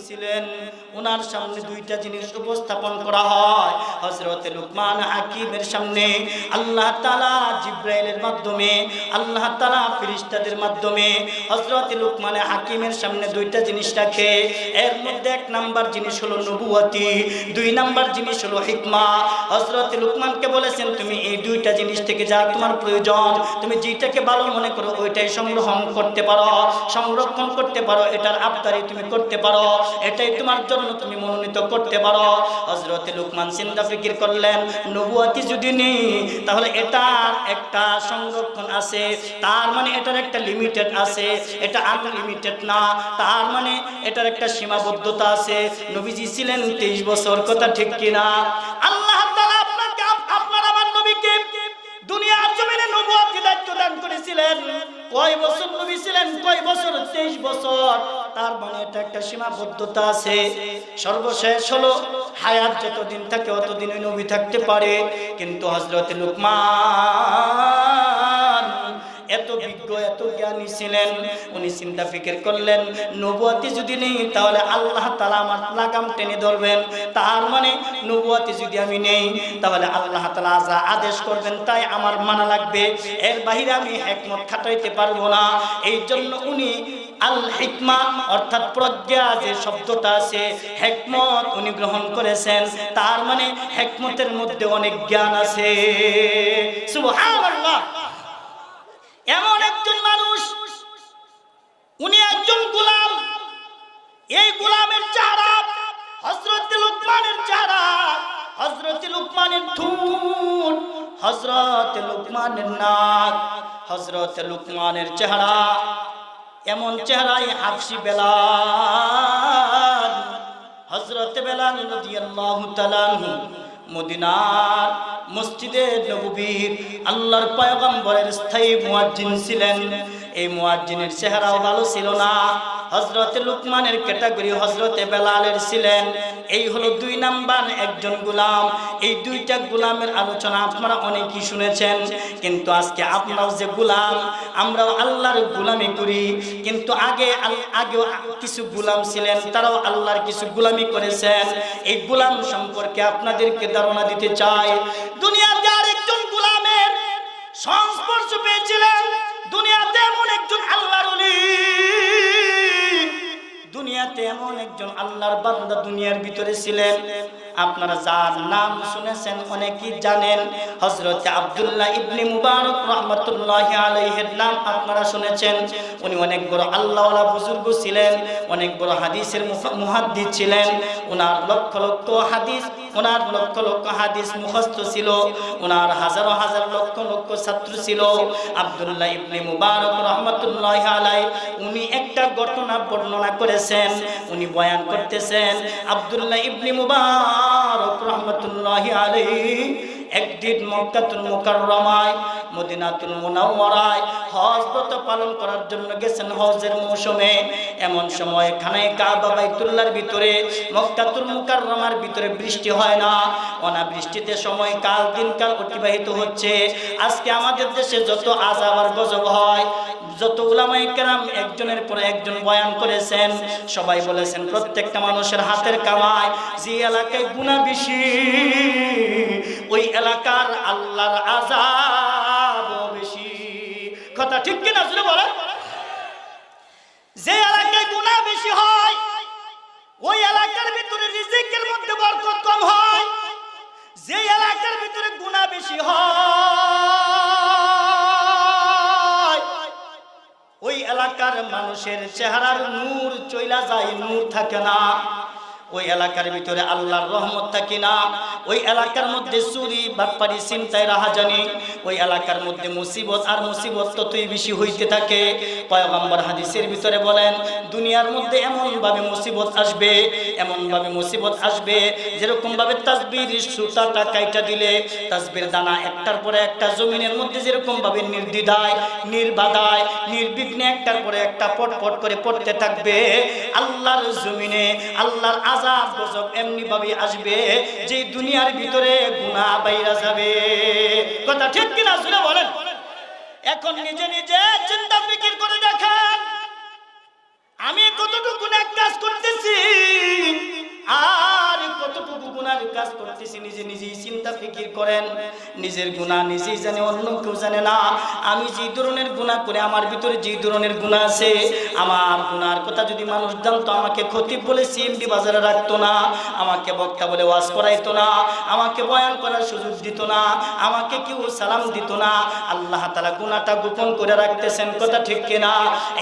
ছিলেন, ওনার সামনে দুইটা জিনিস উপস্থাপন করা হয়। হযরত লুকমান হাকিমের সামনে আল্লাহ তাআলা জিবরাইলের মাধ্যমে, আল্লাহ তাআলা ফেরেশতাদের মাধ্যমে হযরত লুকমান হাকিমের সামনে দুইটা জিনিস রাখে। এর মধ্যে এক নাম্বার জিনিস হলো নবুয়তি, দুই নাম্বার জিনিস হলো হিকমা। হযরত লুকমানকে বলেছেন, তুমি এই দুইটা জিনিস থেকে যা তোমার প্রয়োজন, তুমি যেটাকে ভালো মনে করো ওইটাই সংগ্রহণ করতে পারো, সংরক্ষণ করতে পারো, এটার আবদারি তুমি করতে পারো, এটাই তোমার জন্য তুমি মনোনীত করতে পারো। হযরত লুকমান চিন্তা ফিকির করলেন, নবুয়তি যদি নেই তাহলে এটার একটা সংরক্ষণ আছে, তার মানে এটার একটা লিমিটেড আছে, এটা আনলিমিটেড না, তার মানে এটার একটা সীমাবদ্ধতা আছে। নবীজি ছিলেন 23 বছর, কথা ঠিক কিনা? আল্লাহ তাআলা আপনাকে, আপনার আমার নবীকে দুনিয়ার জমিনে নবুয়তি দায়িত্ব দান করেছিলেন। কয় বছর নবী ছিলেন? কয় বছর? 23 বছর। তার মানে এটা একটা সীমাবদ্ধতা আছে। সর্বশেষ হলো হায়াত যতদিন থাকে ততদিন নবী থাকতে পারে। কিন্তু হযরত লুকমান এত বিজ্ঞ, এত জ্ঞানী ছিলেন, উনি চিন্তা ফিকির করলেন, নবুয়তি যদি নেই তাহলে আল্লাহ তাআলা আমার লাগাম টেনে ধরবেন, তার মানে নবুয়তি যদি আমি নেই তাহলে আল্লাহ তাআলা যা আদেশ করবেন তাই আমার মানা লাগবে, এর বাইরে আমি হিকমত খাটাইতে পারবো না। এই জন্য উনি আল হিকমা অর্থাৎ প্রজ্ঞা যে শব্দটা আছে, হিকমত উনি গ্রহণ করেছেন, তার মানে হিকমতের মধ্যে অনেক জ্ঞান আছে। সুবহানাল্লাহ। এমন একজন মানুষ, উনি একজন গোলাম, এই গোলামের চেহারা হযরত লুকমানের চেহারা, হযরত লুকমানের ঠোঁট, হযরত লুকমানের নাক, হযরত লুকমানের চেহারা, এমন চেহারাই হাবশী বেলাল, হযরত বেলাল রাদিয়াল্লাহু তাআলা আনহু মদিনার মসজিদে নববীর আল্লাহর পয়গম্বরের স্থায়ী মুয়াজ্জিন ছিলেন। এই মুয়াজ্জিনের চেহারাও ভালো ছিল না। হযরত লুকমানের ক্যাটাগরি হযরত বেলালের ছিলেন। এই হলো দুই নাম্বার একজন গোলাম। এই দুইটা গোলামের আলোচনা আপনারা অনেকেই শুনেছেন, কিন্তু আজকে আপনারাও যে গোলাম, আমরাও আল্লাহর গোলামি করি। কিন্তু আগেও কিছু গোলাম ছিলেন, তারাও আল্লাহর কিছু গোলামি করেছেন। এই গোলাম সম্পর্কে আপনাদেরকে ধারণা দিতে চাই। দুনিয়াতে আরেকজন গোলামের সংস্পর্শ পেয়েছিলেন। দুনিয়াতে এমন একজন আল্লাহর ওলি, দুনিয়াতে এমন একজন আল্লাহর বান্দা দুনিয়ার ভিতরে ছিলেন, আপনারা যার নাম শুনেছেন অনেকেই জানেন। হযরত আব্দুল্লাহ ইবনে মুবারক রাহমাতুল্লাহি আলাইহির নাম আপনারা শুনেছেন। উনি অনেক বড় আল্লাহওয়ালা বুজুর্গ ছিলেন, অনেক বড় হাদিসের মুহাদ্দিস ছিলেন। ওনার লক্ষ লক্ষ হাদিস মুখস্থ ছিল, ওনার হাজার হাজার লক্ষ লক্ষ ছাত্র ছিল। আব্দুল্লাহ ইবনে মুবারক রাহমাতুল্লাহি আলাইহি উনি একটা ঘটনা বর্ণনা করেছেন, উনি বয়ান করতেছেন। আব্দুল্লাহ ইবনে মুবারক রাহমাতুল্লাহি আলাইহি একদিন মক্কাতুল মুকাররমায়, মদিনাতুল মুনাওয়ারায় হজ ব্রত পালন করার জন্য গেছেন হজের মৌসুমে। এমন সময় খানায়ে কাবা বাইতুল্লাহর ভিতরে, মক্কাতুল মুকাররমার ভিতরে বৃষ্টি হয় না, অনাবৃষ্টিতে সময় দিনকাল অতিবাহিত হচ্ছে। আজকে আমাদের দেশে যত আযাব আর গজব হয়, যত উলামায়ে কেরাম একজনের পর একজন বয়ান করেছেন, সবাই বলেছেন প্রত্যেকটা মানুষের হাতের কামাই, যে এলাকায় গুনাহ বেশি ওই এলাকার আল্লাহর আযাব বেশি। কথা ঠিক কিনা জোরে বলেন? যে এলাকায় গুনাহ বেশি হয় ওই এলাকার ভিতরে রিজিকের মধ্যে বরকত কম হয়। যে এলাকার ভিতরে গুনাহ বেশি হয় ওই এলাকার মানুষের চেহারার নূর চইলা যায়, নূর থাকে না। ওই এলাকার ভিতরে আল্লাহর রহমত থাকে না। ওই এলাকার মধ্যে চুরি, বাটপারি, ছিনতাই, রাহাজানি, ওই এলাকার মধ্যে মুসিবত আর মুসিবত ততই বেশি হইতে থাকে। পয়গম্বর হাদিসের ভিতরে বলেন, দুনিয়ার মধ্যে এমন ভাবে মুসিবত আসবে, এমন ভাবে মুসিবত আসবে যেরকম ভাবে তাসবির সুতাটা কাইটা দিলে তাসবির দানা একটার পরে একটা জমিনের মধ্যে যেরকম ভাবে নির্দ্বিধায়, নির্বাধায়, নির্বিঘ্নে একটার পরে একটা পটপট করে পড়তে থাকবে, আল্লাহর জমিনে আল্লাহর আযাব গজব এমনি ভাবে আসবে যে দুনিয়ার ভিতরে গুনাহ বাইরা যাবে। কথা ঠিক কিনা জোরে বলেন? এখন নিজে নিজে চিন্তা ফিকির করে দেখেন, আমি কতটুকু নেক কাজ করতেছি আর কতটুকু গুনার কাজ করতেছি নিজে নিজেই চিন্তা ফিকির করেন। নিজের গুনাহ নিজেই জানে, অন্য কেউ জানে না। আমি যে ধরনের গুনাহ করে, আমার ভিতরে যে ধরনের গুনাহ আছে, আমার গুনার কথা যদি মানুষ জানতো, আমাকে খতিব বলে সিএমডি বাজারে রাখতো না, আমাকে বক্তা বলে ওয়াজ করাইতো না, আমাকে বয়ান করার সুযোগ দিত না, আমাকে কেউ সালাম দিত না। আল্লাহ তাআলা গুনাহটা গোপন করে রাখতেছেন, কথা ঠিক কিনা?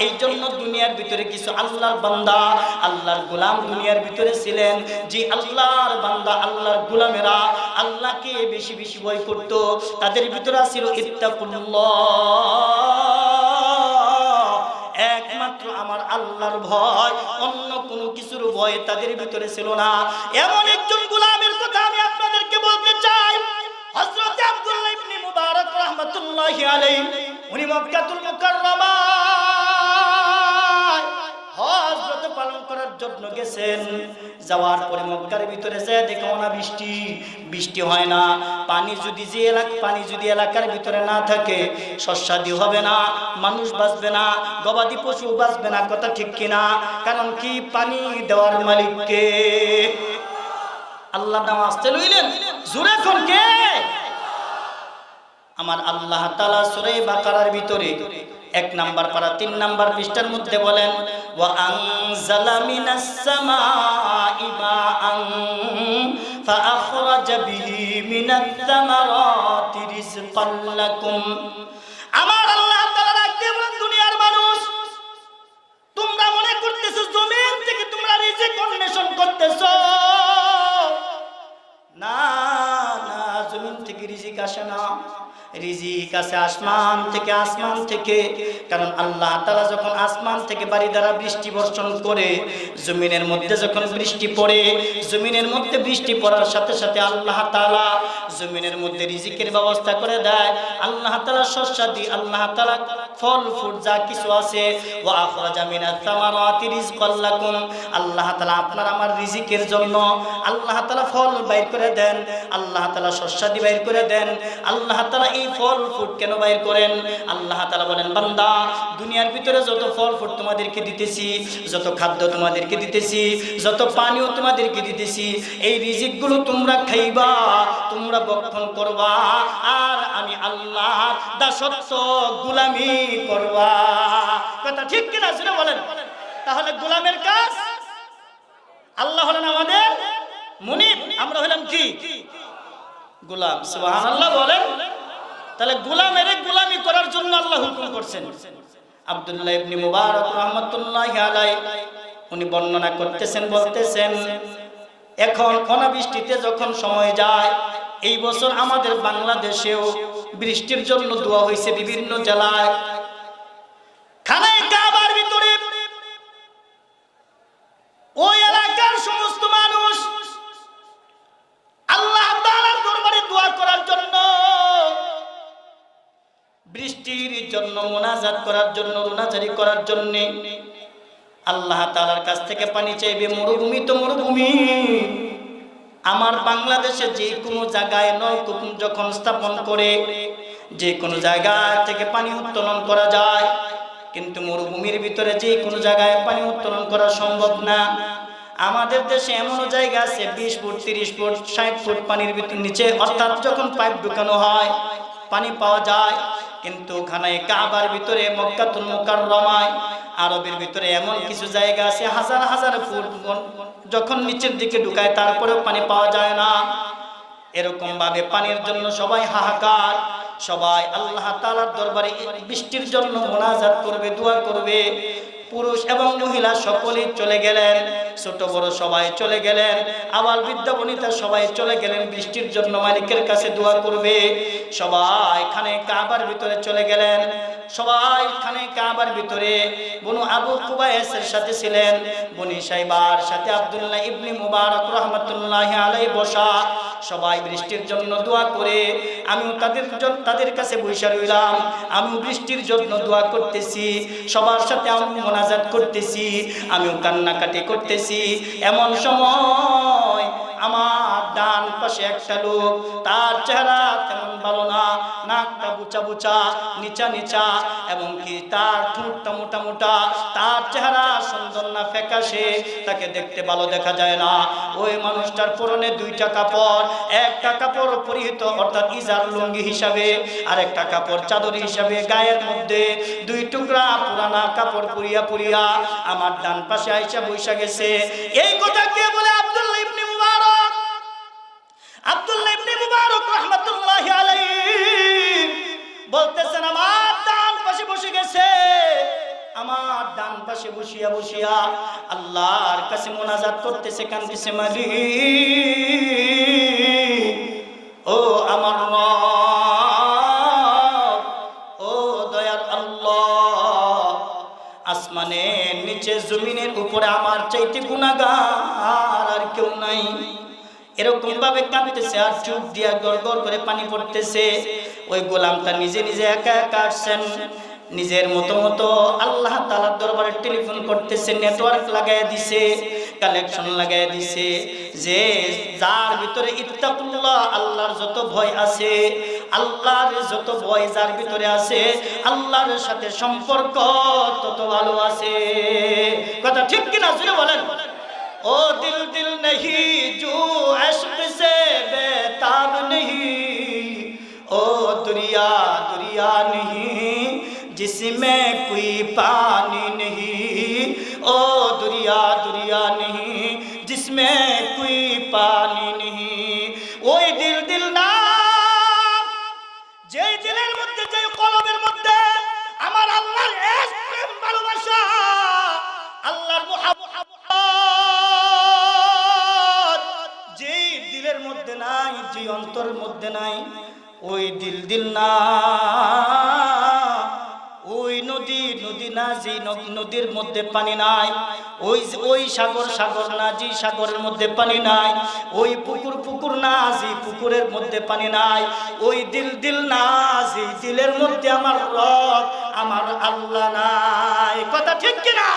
এই জন্য দুনিয়ার ভিতরে কিছু আল্লাহর বান্দা, আল্লাহর গোলাম দুনিয়ার ভিতরে ছিলেন, যে আল্লাহর বান্দা, আল্লাহর গোলামেরা আল্লাহকে বেশি বেশি ভয় করত। তাদের ভিতরে ছিল ইত্তাকুল্লাহ, একমাত্র আমার আল্লাহর ভয়, অন্য কোনো কিছুর ভয় তাদের ভিতরে ছিল না। এমন একজন গোলামের কথা আমি আপনাদেরকে বলতে চাই। হযরত আব্দুল্লাহ ইবনে মুবারক রাহমাতুল্লাহি আলাইহি, উনি মক্কাতুল মুকাররমা হজ পালন করার জন্য গেছেন। যাওয়ার পরে মক্কার ভিতরে যায় দেখে অনাবৃষ্টি, বৃষ্টি হয় না। পানি যদি এলাকার ভিতরে না থাকে, শস্যাদি হবে না, মানুষ বাঁচবে না, গবাদি পশু বাঁচবে না, কথা ঠিক কিনা? কারণ কি? পানি দেওয়ার মালিককে আল্লাহ নাম আসতে লইলেন, জোরে কোন কে? আমার আল্লাহ তাআলা সূরা বাকারার ভিতরে 1 নাম্বার পারা 3 নাম্বার পৃষ্ঠার মধ্যে বলেন, ওয়া আনজালা মিনাস সামাই মাআন ফাআখরাজা বিহি মিনাত সামারাতি রিজকান লাকুম। আমার আল্লাহ তাআলা রাখতে বলেন, দুনিয়ার মানুষ, তোমরা মনে করতেছো জমিন থেকে তোমরা রিজিক অন্বেষণ করতেছো। না না, জমিন থেকে রিজিক আসে না, রিজিক আছে আসমান থেকে, আসমান থেকে। কারণ আল্লাহ তাআলা যখন আসমান থেকে বাড়ি দ্বারা বৃষ্টি বর্ষণ করে, জমিনের মধ্যে যখন বৃষ্টি পড়ে, জমিনের মধ্যে বৃষ্টি পড়ার সাথে সাথে আল্লাহ তাআলা জমিনের মধ্যে রিজিকের ব্যবস্থা করে দেয়। আল্লাহ তাআলা শস্যাদি, আল্লাহ তাআলা ফল ফুল যা কিছু আছে, ওয়া আখরাজা মিনাত সামারাতি রিজকান লাকুম, আল্লাহ তাআলা আপনার আমার রিজিকের জন্য আল্লাহ তাআলা ফল বাইর করে দেন, আল্লাহ তাআলা শস্যাদি বাইর করে দেন। আল্লাহ তাআলা এই ফল ফুড কেন বাইর করেন? আল্লাহ তাআলা বলেন, বান্দা, দুনিয়ার ভিতরে যত ফল ফুড তোমাদেরকে দিতেছি, যত খাদ্য তোমাদেরকে দিতেছি, যত পানীয় তোমাদেরকে দিতেছি, এই রিজিকগুলো তোমরা খাইবা, তোমরা ভক্ষণ করবা, আর আমি আল্লাহর দাসত্ব গোলামি করবা। কথা ঠিক কিনা শুনে বলেন? তাহলে গোলামের কাজ, আল্লাহ হলেন আমাদের মুনিব, আমরা হলাম কি? গোলাম। সুবহানাল্লাহ বলেন। তাহলে গোলামের গোলামি করার জন্য আল্লাহ হুকুম করছেন। আব্দুল্লাহ ইবনে মুবারক রাহমাতুল্লাহি আলাইহি উনি বর্ণনা করতেছেন, বলতেছেন, এখন অনাবৃষ্টিতে যখন সময় যায়, এই বছর আমাদের বাংলাদেশেও বৃষ্টির জন্য দোয়া হয়েছে বিভিন্ন জেলায়। খানায়ে কাবার ভিতরে ওই এলাকার সমস্ত মানুষ আল্লাহ তাআলার দরবারে দোয়া করার জন্য, বৃষ্টির জন্য, মুনাজাত করার জন্য, রুনাজারি করার জন্য আল্লাহ তাআলার কাছ থেকে পানি চাইবে। মরুভূমি তো মরুভূমি, আমার বাংলাদেশে যে কোনো জায়গায় নলকূপ যখন স্থাপন করে, যে কোনো জায়গা থেকে পানি উত্তোলন করা যায়, কিন্তু মরুভূমির ভিতরে যে কোনো জায়গায় পানি উত্তোলন করা সম্ভব না। আমাদের দেশে এমন জায়গা আছে 20 ফুট, 30 ফুট, 60 ফুট পানির ভিতর নিচে, অর্থাৎ যখন পাইপ ঢুকানো হয় পানি পাওয়া যায়। কিন্তু খানায়ে কাবার ভিতরে, মক্কাতুল মুকাররমায়, আরবের ভিতরে এমন কিছু জায়গা আছে হাজার হাজার ফুট যখন নিচের দিকে ঢুকায় তারপরেও পানি পাওয়া যায় না। এরকম ভাবে পানির জন্য সবাই হাহাকার, সবাই আল্লাহ তাআলার দরবারে বৃষ্টির জন্য মুনাজাত করবে, দোয়া করবে। পুরুষ এবং মহিলা সকলেই চলে গেলেন, ছোট বড় সবাই চলে গেলেন, আবাল বৃদ্ধ বনিতা সবাই চলে গেলেন বৃষ্টির জন্য মালিকের কাছে দোয়া করবে। সবাই খানায়ে কাবার ভিতরে চলে গেলেন, সবাই খানায়ে কাবার ভিতরে বনু আবু কুবাইসের সাথে ছিলেন, বনি সাইবার সাথে আব্দুল্লাহ ইবনে মুবারক রাহমাতুল্লাহি আলাইহি বসা। সবাই বৃষ্টির জন্য দোয়া করে, আমিও তাদের কাছে বসে রইলাম, আমিও বৃষ্টির জন্য দোয়া করতেছি, সবার সাথে আমি মুনাজাত করতেছি, আমিও কান্নাকাটি করতেছি। এমন সময় আমার ডান পাশে একটা লোক, তার চেহারা তেমন ভালো না, নাকটা বুচা বুচা, নিচা নিচা, এবং কি তার ঠোঁটটা মোটা মোটা, তার চেহারা সুন্দর না, ফ্যাকাশে, তাকে দেখতে ভালো দেখা যায় না। ওই মানুষটার পরনে দুইটা কাপড়, একটা কাপড় পরিহিত অর্থাৎ ইজার লুঙ্গি হিসাবে, আর একটা কাপড় চাদর হিসাবে, গায়ের মধ্যে দুই টুকরা পুরানা কাপড় পুরিয়া পুরিয়া আমার ডান পাশে আইসা বৈশা গেছে। এই কথা কে বলে? আব্দুল্লাহ ইবনে মুবারক। আব্দুল্লাহ ইবনে মুবারক রাহমাতুল্লাহি আলাইহি বলতেছেন, আমার ডান পাশে বসে গেছে, আমার ডান পাশে বসিয়া বসিয়া আল্লাহর কাছে মোনাজাত করতেছে, কাঁদতেছে, মালিক ও আমার রব, ও দয়ার আল্লাহ, আসমানের নিচে জমিনের উপরে আমার চাইতে গুনাহগার আর কেউ নাই। এরকম ভাবে কাঁদতেছে আর চোখ দিয়া গড় গড় করে পানি পড়তেছে। ওই গোলামটা নিজে নিজে একা একা আসছেন, নিজের মতো মতো আল্লাহ তাআলার দরবারে টেলিফোন করতেছে, নেটওয়ার্ক লাগায় দিছে, কানেকশন লাগায় দিছে, যে যার ভিতরে ইত্তাকুল্লাহ, আল্লাহর যত ভয় আছে, আল্লাহর যত ভয় যার ভিতরে আছে, আল্লাহর সাথে সম্পর্ক তত ভালো আছে। কথা ঠিক কিনা জুড়ে বলেন। ও দিল দিল नहीं जो इश्क से बेताब नहीं, ओ दुनिया दुनिया नहीं जिसमें कोई पानी नहीं, ओ दुनिया दुनिया नहीं जिसमें कोई पानी नहीं। ওই দিল দিল না, যে দিলের মধ্যে, যে কলবের মধ্যে আমার আল্লাহর ইশক, প্রেম, ভালোবাসা, আল্লাহর মুহাব্বত যে দিলের মধ্যে নাই, যে অন্তরের মধ্যে নাই, ওই দিল দিল না, ওই নদী নদী না, যে নদীর মধ্যে পানি নাই, ওই সাগর সাগর না, যে সাগরের মধ্যে পানি নাই, ওই পুকুর পুকুর না, যে পুকুরের মধ্যে পানি নাই, ওই দিল দিল না, যে দিলের মধ্যে আমার রব, আমার আল্লাহ নাই। কথা ঠিক কিনা?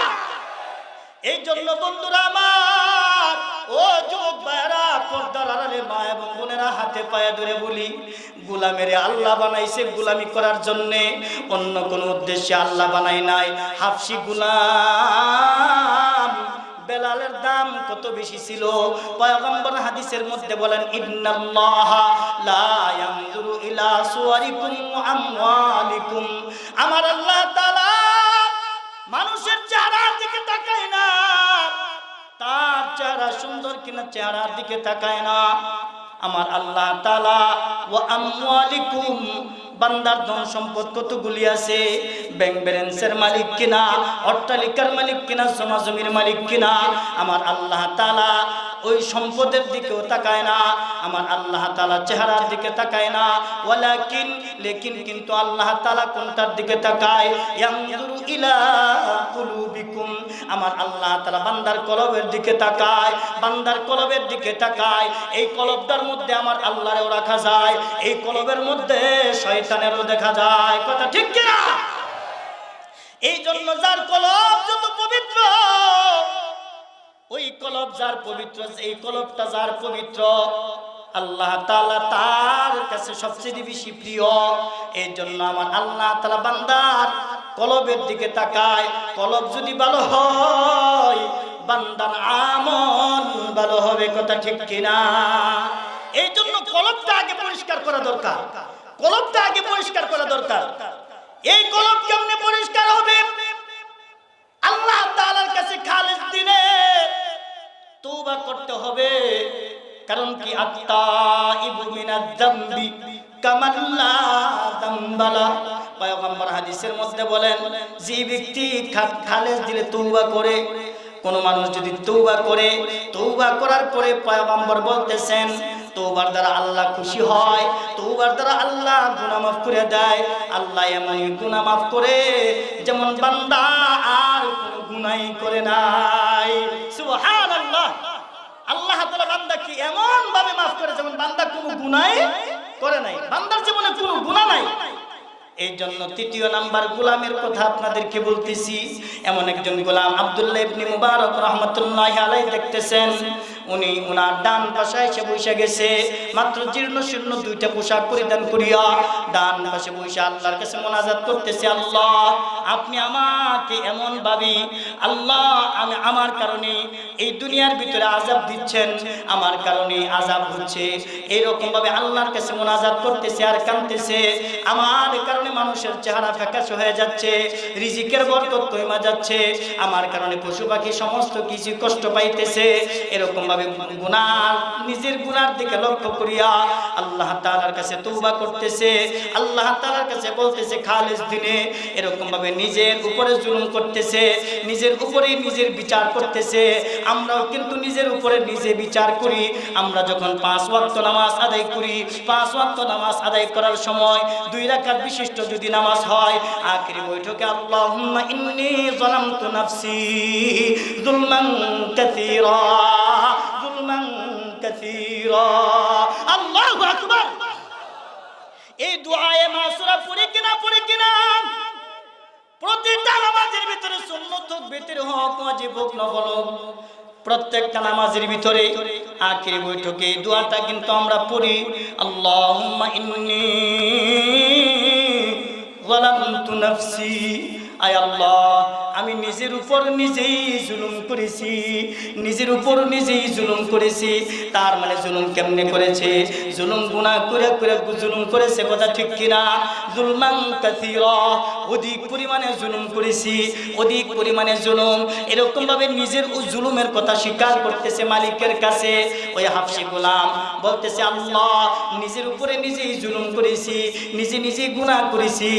এই জন্য বন্ধুরা আমার, ও যুবক ভাইরা, পর্দার আড়ালে মা এবং বোনেরা, হাতে পায়ে ধরে বলি, গোলামের আল্লাহ বানাইছে গোলামি করার জন্য, অন্য কোনো উদ্দেশ্যে আল্লাহ বানাই নাই। হাফসি গোলাম বেলালের দাম কত বেশি ছিল, পয়গম্বর হাদিসের মধ্যে বলেন, ইন্নাল্লাহা লা ইয়ানজুরু ইলা সুওয়ারিকুম ওয়া আমওয়ালিকুম, আমার আল্লাহ তাআলা মানুষের চেহারার দিকে তাকায় না, তার চেহারা সুন্দর কিনা চেহারার দিকে তাকায় না। আমার আল্লাহ তাআলা ওয়া আমওয়ালিকুম, বান্দার ধন সম্পদ কতগুলি আছে, ব্যাংক ব্যালেন্সের মালিক কিনা, অট্টালিকার মালিক কিনা, জমা জমির মালিক কিনা, আমার আল্লাহ তাআলা ওই সম্পদের দিকেও তাকায় না, আমার আল্লাহ তাআলা চেহারার দিকে তাকায় না। ওয়ালাকিন, লেকিন, কিন্তু আল্লাহ তাআলা কোনটার দিকে তাকায়? ইয়ানজুরু ইলা কুলুবিকুম, আমার আল্লাহ তাআলা বান্দার কলবের দিকে তাকায়, বান্দার কলবের দিকে তাকায়। এই কলবটার মধ্যে আমার আল্লাহরেও রাখা যায়, এই কলবের মধ্যে শয়তানেরও দেখা যায়। কথা ঠিক কিনা? এই জন্য যার কলব যত পবিত্র, ওই কলব যার পবিত্র, এই কলবটা যার পবিত্র, আল্লাহ তাআলা তার কাছে সবচেয়ে বেশি প্রিয়। এই জন্য আমার আল্লাহ তাআলা বান্দার কলবের দিকে তাকায়। কলব যদি ভালো হয়, বান্দার আমল ভালো হবে। কথা ঠিক কিনা? এই জন্য কলবটা আগে পরিষ্কার করা দরকার, কলবটা আগে পরিষ্কার করা দরকার। এই কলব কেমনে পরিষ্কার হবে? আল্লাহ তাআলার কাছে খালিস দিনে তওবা করতে হবে। কারণ কি, আত-তাইবু মিনাজ যামবি কামান লা যামবালা, পয়গম্বর হাদিসের মধ্যে বলেন, যে ব্যক্তি খালিস দিলে তওবা করে, কোন মানুষ যদি তওবা করে, তওবা করার পরে পয়গম্বর বলতেছেন, তওবার দ্বারা আল্লাহ খুশি হয়, তওবার দ্বারা আল্লাহ গুনাহ মাফ করে দেয়। আল্লাহ এমন গুনাহ মাফ করে যেমন বান্দা আর কোনো গুনাহই করে নাই। সুবহানাল্লাহ। আল্লাহ তাআলা বান্দাকে এমন ভাবে মাফ করে যেমন বান্দা কোনো গুনাহই করে নাই, বান্দার জীবনে কোনো গুনাহ নাই। এই জন্য তৃতীয় নাম্বার গোলামের কথা আপনাদেরকে বলতেছি। এমন একজন গোলাম আব্দুল্লাহ ইবনে মুবারক রাহমাতুল্লাহি আলাইহি দেখতেছেন, উনি ওনার ডান পাশে এসে বসে গেছে, মাত্র জীর্ণ শীর্ণ দুইটা পোশাক পরিধান করিয়া ডান পাশে বসে আল্লাহর কাছে মোনাজাত করতেছে, আল্লাহ আপনি আমাকে এমন ভাবে, আল্লাহ আমি আমার কারণে এই দুনিয়ার ভিতরে আযাব দিচ্ছেন, আমার কারণে আযাব হচ্ছে, এইরকম ভাবে আল্লাহর কাছে মোনাজাত করতেছে আর কাঁদতেছে। আমার কারণে মানুষের চেহারা ফ্যাকাশে হয়ে যাচ্ছে, রিজিকের বরকত কমে যাচ্ছে, আমার কারণে পশু পাখি সমস্ত কিছু কষ্ট পাইতেছে। এরকম ভাবে গুনাহ, নিজের গুনার দিকে লক্ষ্য করিয়া আল্লাহ তাআলার কাছে তওবা করতেছে, আল্লাহ তাআলার কাছে বলতেছে খালিস দিনে। এরকম ভাবে নিজের উপরে জুলুম করতেছে, নিজের উপরে নিজের বিচার করতেছে। আমরাও কিন্তু নিজের উপরে নিজে বিচার করি। আমরা যখন 5 ওয়াক্ত নামাজ আদায় করি, 5 ওয়াক্ত নামাজ আদায় করার সময় 2 রাকাত বিশিষ্ট যদি নামাজ হয়, আখিরি বৈঠকে আল্লাহুম্মা ইন্নী যালামতু নাফসি যুলমান কাসীরা যুলমান কাসীরা, আল্লাহু আকবার। এই দুআয়ে মাসুরা পড়ি কিনা প্রতিটা নামাজের ভিতরে সুন্নত হোক, বিতর হোক, ওয়াজিব হোক, নফল হোক, প্রত্যেকটা নামাজের ভিতরে আখিরি বৈঠকে দোয়াটা কিন্তু আমরা পড়ি, আল্লাহুম্মা ইন্নী যালামতু নাফসি, আয় আল্লাহ আমি নিজের উপর নিজেই জুলুম করেছি, নিজের উপর নিজেই জুলুম করেছি। তার মানে জুলুম কেমনে করেছে? জুলুম গুনাহ করে করে জুলুম করেছে, কথা ঠিক কিনা? জুলমান কাসীরা, অধিক পরিমাণে জুলুম করেছি, অধিক পরিমাণে জুলুম। এরকম ভাবে নিজের জুলুমের কথা স্বীকার করতেছে মালিকের কাছে। ওই হাফসি গোলাম বলতেছে, আল্লাহ নিজের উপরে নিজেই জুলুম করেছি, নিজে নিজেই গুনাহ করেছি।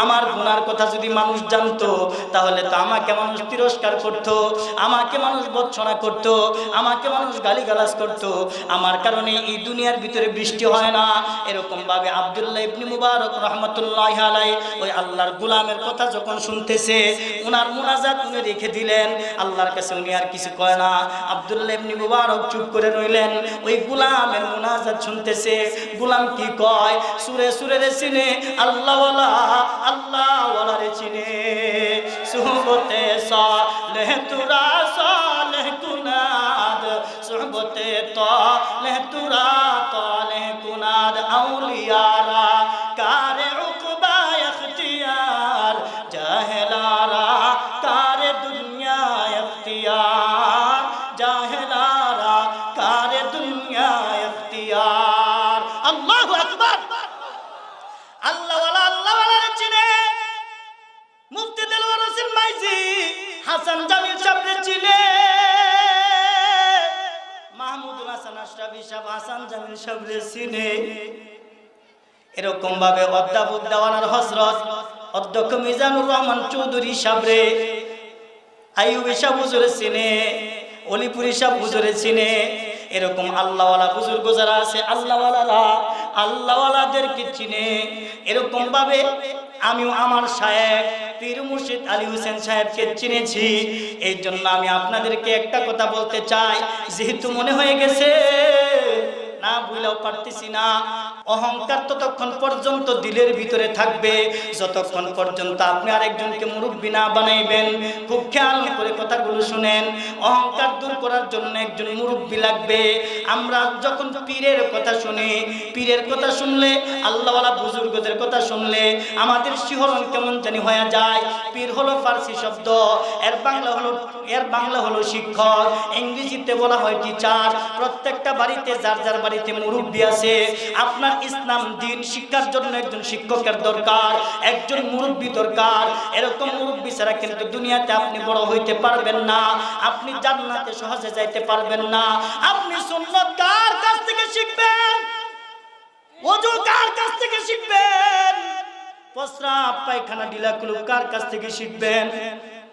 আমার গুনার কথা যদি মানুষ জানতো তাহলে তো আমাকে মানুষ তিরস্কার করত, আমাকে মানুষ ভর্ৎসনা করত, আমাকে মানুষ গালিগালাজ করত। আমার কারণে এই দুনিয়ার ভিতরে বৃষ্টি হয় না। এরকম ভাবে আব্দুল্লাহ ইবনে মুবারক রাহমাতুল্লাহি আলাইহি ওই আল্লাহর গোলামের কথা যখন শুনতেছে, ওনার মুনাজাত উনি রেখে দিলেন, আল্লাহর কাছে উনি আর কিছু কয় না। আব্দুল্লাহ ইবনে মুবারক চুপ করে রইলেন, ওই গোলামের মুনাজাত শুনতেছে। গোলাম কি কয়? সুরে সুরে রে চিনে, আল্লাহওয়ালা আল্লাহওয়ালা রে চিনে, সুহবতে সালেহ তুরা সালেহ কুনাদ, সুহবতে তালেহ তুরা তালেহ কুনাদ, আউলিয়ারা কারে উকবা ইখতিয়ার, জাহেলারা কারে দুনিয়া ইখতিয়ার, জাহেলারা কারে দুনিয়া ইখতিয়ার। আল্লাহু আকবার। আল্লাহওয়ালা আল্লাহওয়ালা রে চিনে, মুফতি দেলওয়ার হোসেন মাইজি হাসান জামিল সাহেব চিনে, মাহমুদুল হাসান আশরাফি সাহেব হাসান জামিল সাহেব চিনে। এরকম ভাবে অধ্যাপক দেওয়ানার হযরত অধ্যক্ষ মিজানুর রহমান চৌধুরী সাহেবরে, আইয়ুবী সাহেব হুজুরে চিনে, অলিপুরি সাহেব হুজুরে চিনে। এরকম আল্লাহওয়ালা বুজুর্গ যারা আছে, আল্লাহওয়ালারা আল্লাহওয়ালাদেরকে চিনে। এরকম ভাবে আমিও আমার শায়েখ পীর মুর্শিদ আলী হোসেন সাহেবকে চিনেছি। এই জন্য আমি আপনাদেরকে একটা কথা বলতে চাই, যেহেতু মনে হয়ে গেছে না বুঝলেও পারতেছি না, অহংকার ততক্ষণ পর্যন্ত দিলের ভিতরে থাকবে যতক্ষণ পর্যন্ত আপনি আরেকজনকে মুরব্বী না বানাইবেন। খুব খেয়াল করে কথাগুলো শুনেন। অহংকার দূর করার জন্য একজন মুরব্বী লাগবে। আমরা যখন পীরের কথা শুনি, পীরের কথা শুনলে, আল্লাহওয়ালা বুজুর্গদের কথা শুনলে আমাদের শিহরণ কেমন জানি হয়ে যায়। পীর হলো ফার্সি শব্দ, এর বাংলা হলো শিক্ষক, ইংরেজিতে বলা হয় টিচার। প্রত্যেকটা বাড়িতে যার যার বাড়িতে মুরব্বী আছে। আপনার ইসলাম দিন শিক্ষার জন্য একজন শিক্ষকের দরকার, একজন মুরব্বী দরকার। এরকম মুরব্বী ছাড়া কিন্তু দুনিয়াতে আপনি বড় হইতে পারবেন না, আপনি জান্নাতে সহজে যাইতে পারবেন না। আপনি সুন্নাত কার কাছ থেকে শিখবেন? ওযু কার কাছ থেকে শিখবেন? প্রস্রাব পায়খানা ঢিলাকুলু কার কাছ থেকে শিখবেন?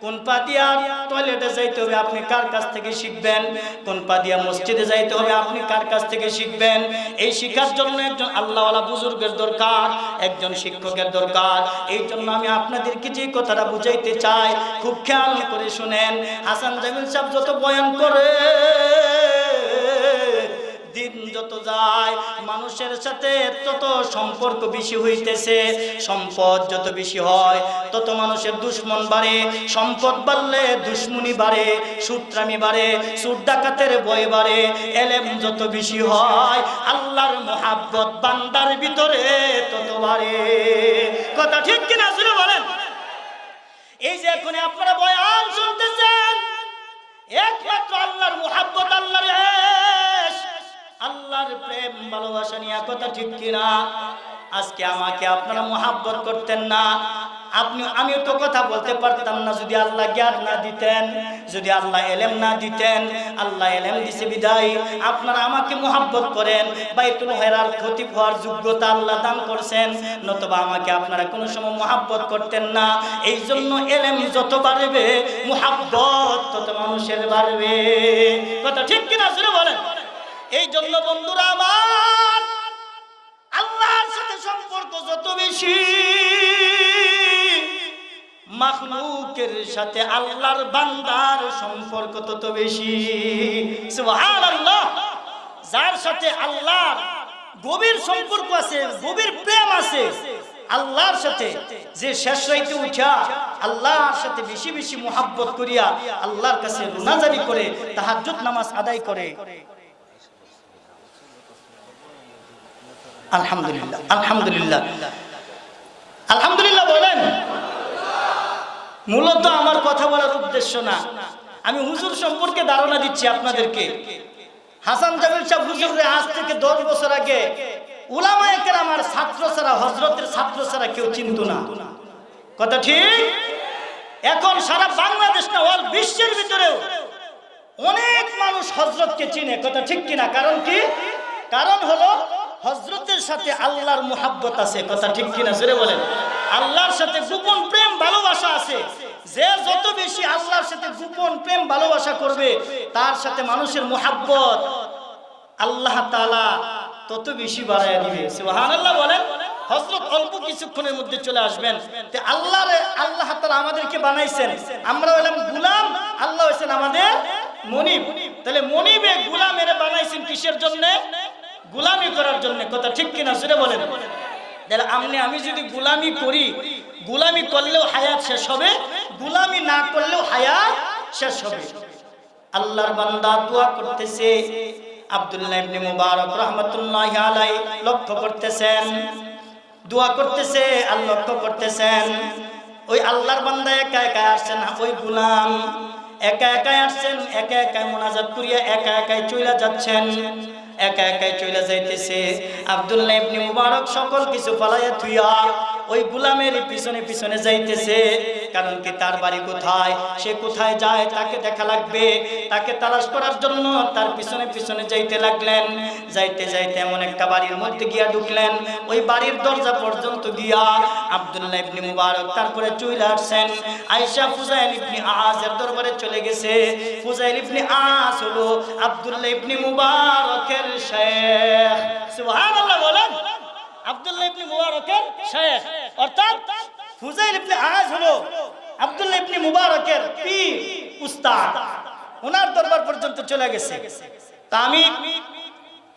কোন পা দিয়া টয়লেটে যাইতে হবে আপনি কার কাছ থেকে শিখবেন? কোন পা দিয়া মসজিদে যাইতে হবে আপনি কার কাছ থেকে শিখবেন? এই শিক্ষার জন্য একজন আল্লাহওয়ালা বুজুর্গের দরকার, একজন শিক্ষকের দরকার। এই জন্য আমি আপনাদেরকে যে কথাটা বুঝাইতে চাই, খুব খেয়াল করে শুনেন। হাসান জামিল সাহেব যত বয়ান করে, দিন যত যায় মানুষের সাথে তত সম্পর্ক বেশি হইতেছে। সম্পদ যত বেশি হয় তত মানুষের দুশ্মন বাড়ে, সম্পদ বাড়লে দুশ্মনী বাড়ে, সূত্রামি বাড়ে, সুদ ডাকাতের ভয় বাড়ে। এলেম যত বেশি হয় আল্লাহর মুহাব্বত বান্দার ভিতরে তত বাড়ে। কথা ঠিক কিনা শুনে বলেন? এই যে এখন আপনারা বয়ান শুনতেছেন, একমাত্র আল্লাহর মুহাব্বত, আল্লাহর ইশক, আল্লাহর প্রেম ভালোবাসা নিয়ে। কথা ঠিক কিনা? আজকে আমাকে আপনারা মুহাব্বত করতেন না, আমিও তো কথা বলতে পারতাম না যদি আল্লাহ জ্ঞান না দিতেন, যদি আল্লাহ এলেম না দিতেন। আল্লাহ এলেম দিছে বিদায় আপনারা আমাকে মুহাব্বত করেন, বাইতুল হেরার খতিব হওয়ার যোগ্যতা আল্লাহ দান করছেন, নতুবা আমাকে আপনারা কোনো সময় মুহাব্বত করতেন না। এই জন্য এলেম যত বাড়বে মুহাব্বত তত মানুষের বাড়বে। কথা ঠিক কিনা শুনে বলেন? এই জন্য বন্ধুরা আমার, আল্লাহর সাথে সম্পর্ক যত বেশি, মাখলুকের সাথে আল্লাহর বান্দার সম্পর্ক তত বেশি। সুবহানাল্লাহ। যার সাথে আল্লাহর গভীর সম্পর্ক আছে, গভীর প্রেম আছে আল্লাহর সাথে, যে শেষ রাইতে উঠা আল্লাহর সাথে বেশি বেশি মুহাব্বত করিয়া আল্লাহর কাছে রুনাজারি করে তাহাজ্জুদ নামাজ আদায় করে, আলহামদুলিল্লাহ আলহামদুলিল্লাহ আলহামদুলিল্লাহ বলেন। মূলত আমার কথা বলার উদ্দেশ্য না, আমি হুজুর সম্পর্কে ধারণা দিচ্ছি আপনাদেরকে। হাসান জামিল সাহেব হুজুরে আজ থেকে 10 বছর আগে উলামায়ে কেরাম আর ছাত্র ছাড়া, হযরতের ছাত্র ছাড়া কেউ চিনত না। কথা ঠিক? এখন সারা বাংলাদেশ না, অল বিশ্বের ভিতরেও অনেক মানুষ হযরতকে চিনে। কথা ঠিক কিনা? কারণ কি? কারণ হলো হযরতের সাথে আল্লাহর মুহাব্বত আছে। কথা ঠিক কিনা জোরে বলেন? আল্লাহর সাথে গোপন প্রেম ভালোবাসা আছে। যে যত বেশি আল্লাহর সাথে গোপন প্রেম ভালোবাসা করবে তার সাথে মানুষের মুহাব্বত আল্লাহ তাআলা তত বেশি বাড়ায় দিবে। সুবহানাল্লাহ বলেন। হযরত অল্প কিছুক্ষণের মধ্যে চলে আসবেন। তে আল্লাহ তাআলা আমাদেরকে বানাইছেন, আমরা হলাম গোলাম, আল্লাহ হইছেন আমাদের মনিব। তাহলে মনিবে গোলামের বানাইছেন কিসের জন্য? গোলামি করার জন্য। কথা ঠিক কিনা জোরে বলেন? তাহলে আমি যদি গোলামি করি, গোলামি করলেও হায়াত শেষ হবে, গোলামি না করলেও হায়াত শেষ হবে। আল্লাহর বান্দা দোয়া করতেছে, আব্দুল্লাহ ইবনে মুবারক রাহমাতুল্লাহি আলাইহি লক্ষ্য করতেছেন, দোয়া করতেছে আর লক্ষ্য করতেছেন। ওই আল্লাহর বান্দা একা একা আসছেন, ওই গোলাম একা একাই আসছেন, একা একাই মুনাজাত করিয়া একা একাই চলে যাচ্ছেন, একা একাই চলে যাইতেছে। আব্দুল্লাহ ইবনে মুবারক সকল কিছু ফালাইয়া থুইয়া ওই গোলামের পিছনে পিছনে যাইতেছে। কারণ কি? তার বাড়ি কোথায়, সে কোথায় যায় তাকে দেখা লাগবে, তাকে তালাশ করার জন্য তার পিছনে পিছনে যাইতে লাগলেন। যাইতে যাইতে এমন একটা বাড়ির মধ্যে গিয়া ঢুকলেন, ওই বাড়ির দরজা পর্যন্ত গিয়া আব্দুল্লাহ ইবনে মুবারক তারপরে চলে আসছেন। আয়েশা ফুজাইল ইবনে আজের দরবারে চলে গেছে। ফুজাইল ইবনে আজ হলো আব্দুল্লাহ ইবনে মুবারকের শেখ। সুবহানাল্লাহ বলেন। আব্দুল্লাহ ইবনে মুবারকের শেখ, অর্থাৎ ফুজাইল ইবনে আজ হলো আব্দুল্লাহ ইবনে মুবারকের পীর, উস্তাদ। ওনার দরবার পর্যন্ত চলে গেছে। তা আমি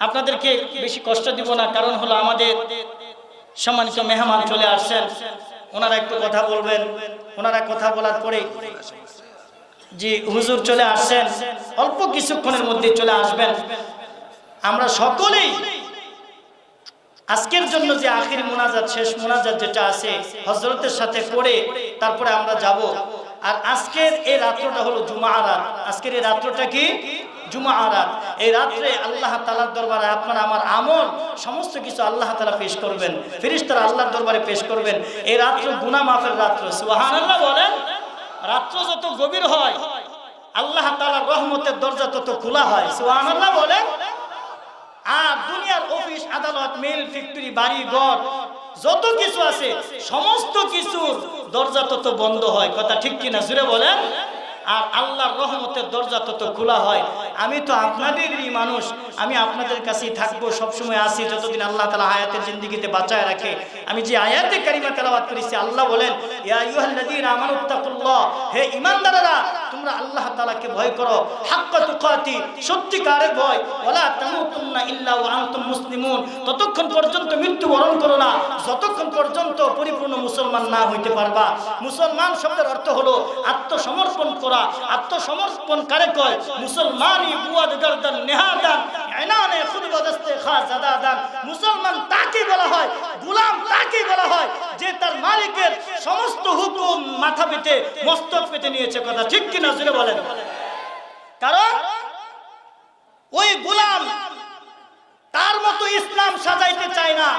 আপনাদেরকে বেশি কষ্ট দিব না, কারণ হলো আমাদের সম্মানিত মেহমান চলে আসছেন, ওনারা একটু কথা বলবেন। ওনারা কথা বলার পরে জি হুজুর চলে আসছেন, অল্প কিছুক্ষণের মধ্যে চলে আসবেন। আমরা সকলেই আজকের জন্য যে আখির মুনাজাত, শেষ মুনাজাত যেটা আছে হযরতের সাথে পড়ে তারপরে আমরা যাব। আর আজকের এই রাত্রটা হলো জুমআ রাত। আজকের এই রাত্রটা কি? জুমআ রাত। এই রাত্রে আল্লাহ তাআলার দরবারে আপনার আমার আমল সমস্ত কিছু আল্লাহ তাআলা পেশ করবেন, ফেরেশতারা আল্লাহর দরবারে পেশ করবেন। এই রাত্র গুনাহ মাফের রাত্র। সুবহানাল্লাহ বলেন। রাত্র যত গভীর হয় আল্লাহ তাআলার রহমতের দরজা তত খোলা হয়। সুবহানাল্লাহ বলেন। আর দুনিয়ার অফিস আদালত মিল ফ্যাক্টরি বাড়ি ঘর যত কিছু আছে সমস্ত কিছুর দরজা তত বন্ধ হয়। কথা ঠিক কিনা জুড়ে বলেন? আর আল্লাহর রহমতের দরজা তত খোলা হয়। আমি তো আপনাদেরই মানুষ, আমি আপনাদের কাছেই থাকবো, সবসময় আসি যতদিন আল্লাহ তাআলা হায়াতের জিন্দেগিতে বাঁচায় রাখে। আমি যে আয়াতে কারিমা তেলাওয়াত করেছি, আল্লাহ বলেন ইয়া আইয়ুহাল্লাযীনা আমানুত্তাকুল্লাহ, হে ঈমানদাররা তোমরা আল্লাহ তাআলাকে ভয় করো, হাক্কা তুকাতি, সত্যিকারের ভয়, ওয়ালা তামুতুন্না ইল্লা ওয়া আনতুম মুসলিমুন, ততক্ষণ পর্যন্ত মৃত্যুবরণ করো না যতক্ষণ পর্যন্ত পরিপূর্ণ মুসলমান না হইতে পারবা। মুসলমান শব্দের অর্থ হলো আত্মসমর্পণ করা। আত্মসমর্পণ কারে কয়? মুসলমানই বুয়াদ গর্দান নেহাদান ইনানে খুদ বদস্তে খাজাদাদান। মুসলমান তাকে বলা হয়, গোলাম তাকে বলা হয় যে তার মালিকের সমস্ত হুকুম মাথা পেতে মস্তক পেতে নিয়েছে। কথা ঠিক কিনা জোরে বলেন। কারণ ওই গোলাম তার মতো ইসলাম সাজাইতে চায় না,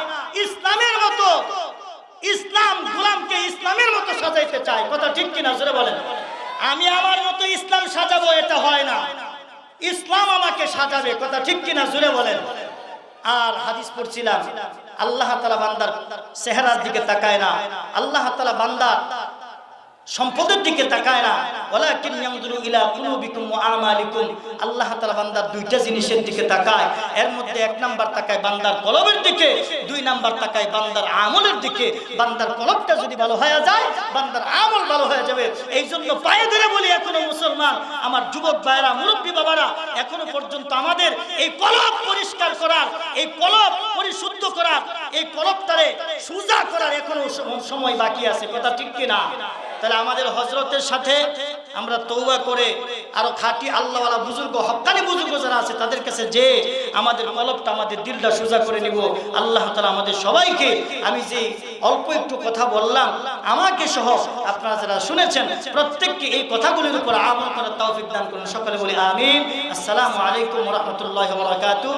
ইসলামের মতো, ইসলাম গোলামকে ইসলামের মতো সাজাইতে চায়। কথা ঠিক কিনা জোরে বলেন। আমি আমার মতো ইসলাম সাজাবো এটা হয় না, ইসলাম আমাকে সাজাবে। কথা ঠিক কিনা জোরে বলেন। আর হাদিস পড়ছিলাম, আল্লাহ তাআলা বান্দার চেহারার দিকে তাকায় না, আল্লাহ তাআলা বান্দার সম্পদের দিকে তাকায় না, ওয়ালাকিন ইয়ানজুরু ইলা কুলুবিকুম ওয়া আমালিকুম। আল্লাহ তাআলা বান্দার দুইটা জিনিসের দিকে তাকায়। এর মধ্যে এক নাম্বার তাকায় বান্দার কলবের দিকে, দুই নাম্বার তাকায় বান্দার আমলের দিকে। বান্দার কলবটা যদি ভালো হয়ে যায়, বান্দার আমল ভালো হয়ে যাবে। এই জন্য পায়ে ধরে বলি, এখনো মুসলমান আমার যুবক ভাইরা, মুরব্বী বাবারা, এখনো পর্যন্ত আমাদের এই কলব পরিষ্কার করার, এই কলব পরিশুদ্ধ করার, এই কলবটারে সুজা করার এখনো সময় বাকি আছে। কথা ঠিক কিনা? তাহলে আমাদের হযরতের সাথে আমরা তওবা করে আরো খাঁটি আল্লাহওয়ালা বুজুর্গ, হক্কানি বুজুর্গ যারা আছে তাদের কাছে যে আমাদের কলবটা, আমাদের দিলটা সোজা করে নিব। আল্লাহ তাআলা আমাদের সবাইকে, আমি যে অল্প একটু কথা বললাম, আমাকে সহ আপনারা যারা শুনেছেন প্রত্যেককে এই কথাগুলির উপর আমল করার তৌফিক দান করুন। সকলে বলি আমিন। আসসালামু আলাইকুম ওয়া রাহমাতুল্লাহি ওয়া বারাকাতুহু।